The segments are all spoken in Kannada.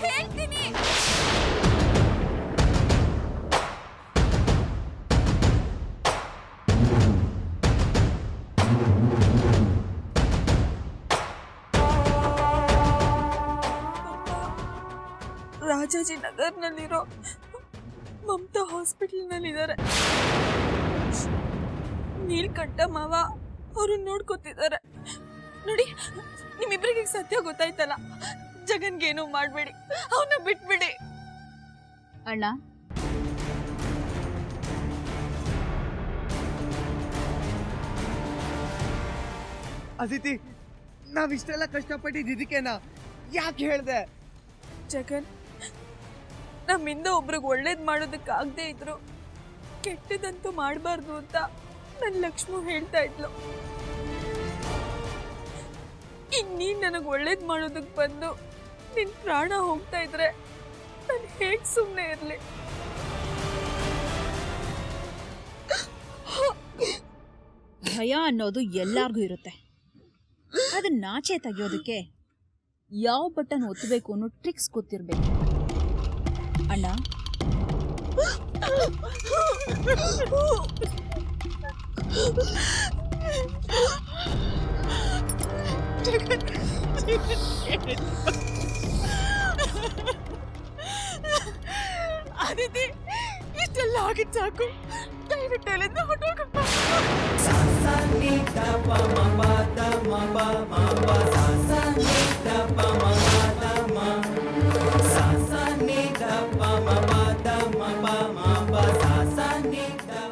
ಹೇಳ್ತೀನಿ. ರಾಜಾಜಿ ನಗರ್ನಲ್ಲಿರೋ ಮಮತಾ ಹಾಸ್ಪಿಟಲ್ನಲ್ಲಿದ್ದಾರೆ. ನೀಲ್ಕಂಠ ಮಾವ ಅವ್ರನ್ನ ನೋಡ್ಕೊತಿದ್ದಾರೆ ನೋಡಿ. ನಿಮ್ಮಿಬ್ರಿಗೆ ಸತ್ಯ ಗೊತ್ತಾಯ್ತಲ್ಲ, ಜಗನ್ಗೇನು ಮಾಡ್ಬೇಡಿ, ಅವನ್ನ ಬಿಟ್ಬಿಡಿ. ಅಣ್ಣ, ಅದಿತಿ, ನಾವಿಷ್ಟೆಲ್ಲ ಕಷ್ಟಪಟ್ಟಿದ್ದು ಇದಕ್ಕೇನಾ? ಯಾಕೆ ಹೇಳ್ದೆ? ಜಗನ್, ನಮ್ಮಿಂದ ಒಬ್ರಿಗೆ ಒಳ್ಳೇದ್ ಮಾಡೋದಕ್ಕಾಗದೇ ಇದ್ರು ಕೆಟ್ಟದಂತೂ ಮಾಡಬಾರ್ದು ಅಂತ ನನ್ನ ಲಕ್ಷ್ಮಿ ಹೇಳ್ತಾ ಇದ್ಲು. ಈಗ ನೀನ್ ನನಗೆ ಒಳ್ಳೇದ್ ಮಾಡೋದಕ್ಕೆ ಬಂದು ನಿನ್ ಪ್ರಾಣ ಹೋಗ್ತಾ ಇದ್ರೆ ನಾನು ಹೇಗ್ ಸುಮ್ಮನೆ ಇರ್ಲಿ? ಭಯ ಅನ್ನೋದು ಎಲ್ಲಾರ್ಗೂ ಇರುತ್ತೆ. ಅದನ್ನ ನಾಚೆ ತೆಗಿಯೋದಕ್ಕೆ ಯಾವ ಬಟನ್ ಒತ್ತಬೇಕು ಅನ್ನೋ ಟ್ರಿಕ್ಸ್ ಗೊತ್ತಿರ್ಬೇಕು. ಅಣ್ಣ, ಅದಿತಿ, ಇಷ್ಟೆಲ್ಲ ಆಗಿದ್ ಸಾಕು, ದಯವಿಟ್ಟು ಅಲ್ಲಿಂದ ಹೊರಟೋಗಪ್ಪ.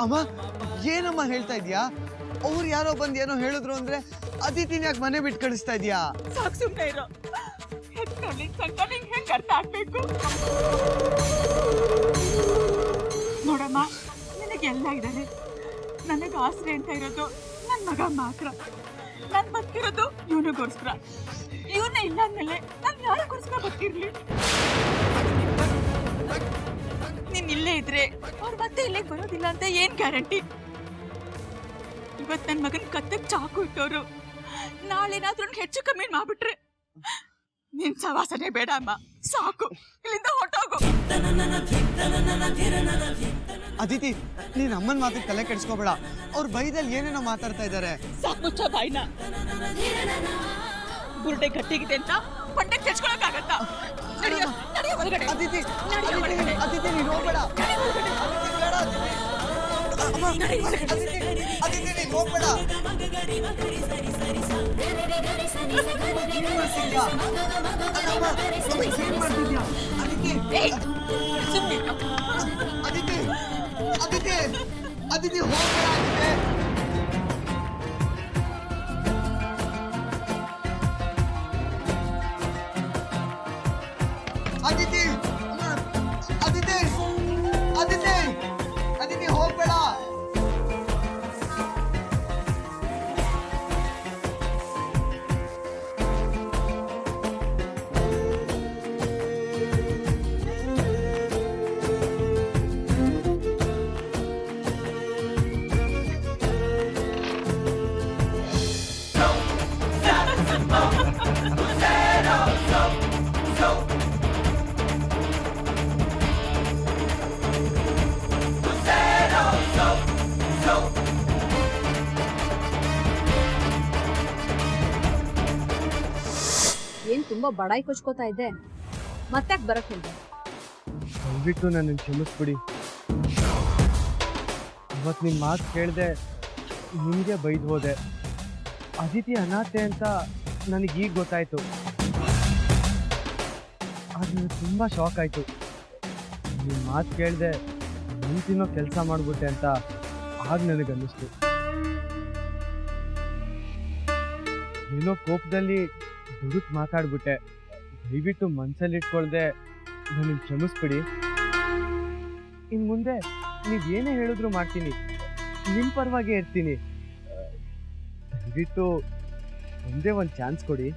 ಅಮ್ಮ, ಏನಮ್ಮ ಹೇಳ್ತಾ ಇದ್ಯಾ? ಅವ್ರು ಯಾರೋ ಬಂದು ಏನೋ ಹೇಳಿದ್ರು ಅಂದ್ರೆ ಅದಿತಿನ ಯಾಕೆ ಮನೆ ಬಿಟ್ಟು ಕಳಿಸ್ತಾ ಇದ್ಯಾ? ಸಾಕು, ಸುಮ್ಮನೆ ಇರೋ. ಹೆಂಗ್ ಅರ್ಥ ಆಗ್ಬೇಕು? ನೋಡಮ್ಮ, ನಿನಗೆಲ್ಲ ಇದ್ದಾರೆ. ನನಗೆ ಆಸರೆ ಅಂತ ಇರೋದು ನನ್ನ ಮಗ ಮಾತ್ರ. ನಾನು ಬದುಕಿರೋದು ಇವನಿಗೋಸ್ಕರ. ಇವನ್ನ ಇಲ್ಲ ಅಂದಮೇಲೆ ನಾನು ಯಾರಿಗೋಸ್ಕರ ಬದುಕಿರ್ಲಿ? ನೀನ್ ಇಲ್ಲೇ ಇದ್ರೆ ಅವ್ರು ಮತ್ತೆ ಇಲ್ಲೇ ಬರೋದಿಲ್ಲ ಅಂತ ಏನ್ ಗ್ಯಾರಂಟಿ? ಇವತ್ತು ನನ್ನ ಮಗನ ಕತ್ತಕ್ಕೆ ಚಾಕು ಇಟ್ಟೋರು ನಾಳೆನಾದ್ರೂ ಹೆಚ್ಚು ಕಮ್ಮಿ ಮಾಡ್ಬಿಟ್ರೆ ನಿನ್ ಸವಾಸನೆ ಬೇಡ ಅಮ್ಮ. ಸಾಕು, ಇಲ್ಲಿಂದ ಹೊರಟೋಗು. ಅದಿತಿ, ನೀನ್ ಅಮ್ಮನ ಮಾತಿಗೆ ತಲೆ ಕೆಡಿಸ್ಕೋಬೇಡ. ಅವ್ರ ಬೈದಲ್ಲಿ ಏನೇನೋ ಮಾತಾಡ್ತಾ ಇದ್ದಾರೆ. ಸಾಕುಚ್ಚ ಬಾಯ್ನ. ಬುರುಡೆ ಗಟ್ಟಿಗಿದೆ ಅಂತ ಪಂಡೆ ತೆಚ್ಕೊಳಕ್ಕಾಗತ್ತಾ? ಹೊರಗಡೆ. ಅದಿತಿ, ಅದಿತಿ, ನೀನು ಹೋಗ್ಬೇಡ. ಅದಿತಿ, ನೀನು ಹೋಗ್ಬೇಡ. ಅದಿತಿ, ಅದಿತಿ, ಅದಿತಿ, ಹೋಗ್ಬೇಡ. ಅದಿತಿ, ಅದಿತಿ, ಅದಿತಿ, ಅದಿತಿ, ಹೋಗ್ಬೇಡ. ಏನ್ ತುಂಬಾ ಬಡಾಯಿ ಕೊಚ್ಕೋತಾ ಇದ್ದೆ? ಮತ್ತೆ ಬರಕ್ ಹೇಳ್ದೆ? ದಯವಿಟ್ಟು ನನ್ನ ಕ್ಷಮಿಸ್ಬಿಡಿ. ಇವತ್ತು ನಿಮ್ಮ ಮಾತು ಕೇಳಿದೆ, ನಿಮಗೆ ಬೈದು ಹೋದೆ. ಅದಿತಿ ಅನಾಥೆ ಅಂತ ನನಗೀಗ ಗೊತ್ತಾಯ್ತು. ಅದು ತುಂಬ ಶಾಕ್ ಆಯಿತು. ನಿಮ್ಮ ಮಾತು ಕೇಳಿದೆ, ನಿಂತಿನೋ ಕೆಲಸ ಮಾಡಿಬಿಟ್ಟೆ ಅಂತ ಆಗ ನನಗನ್ನಿಸ್ತು. ಏನೋ ಕೋಪದಲ್ಲಿ ದುಡುಕ್ ಮಾತಾಡ್ಬಿಟ್ಟೆ. ದಯವಿಟ್ಟು ಮನಸ್ಸಲ್ಲಿ ಇಟ್ಕೊಳ್ದೆ ನನಗೆ ಕ್ಷಮಿಸ್ಬಿಡಿ. ಇನ್ನು ಮುಂದೆ ನೀವು ಏನೇ ಹೇಳಿದ್ರು ಮಾಡ್ತೀನಿ, ನಿಮ್ಮ ಪರವಾಗೇ ಇರ್ತೀನಿ. ದಯವಿಟ್ಟು ಒಂದೇ ಒಂದು ಚಾನ್ಸ್ ಕೊಡಿ.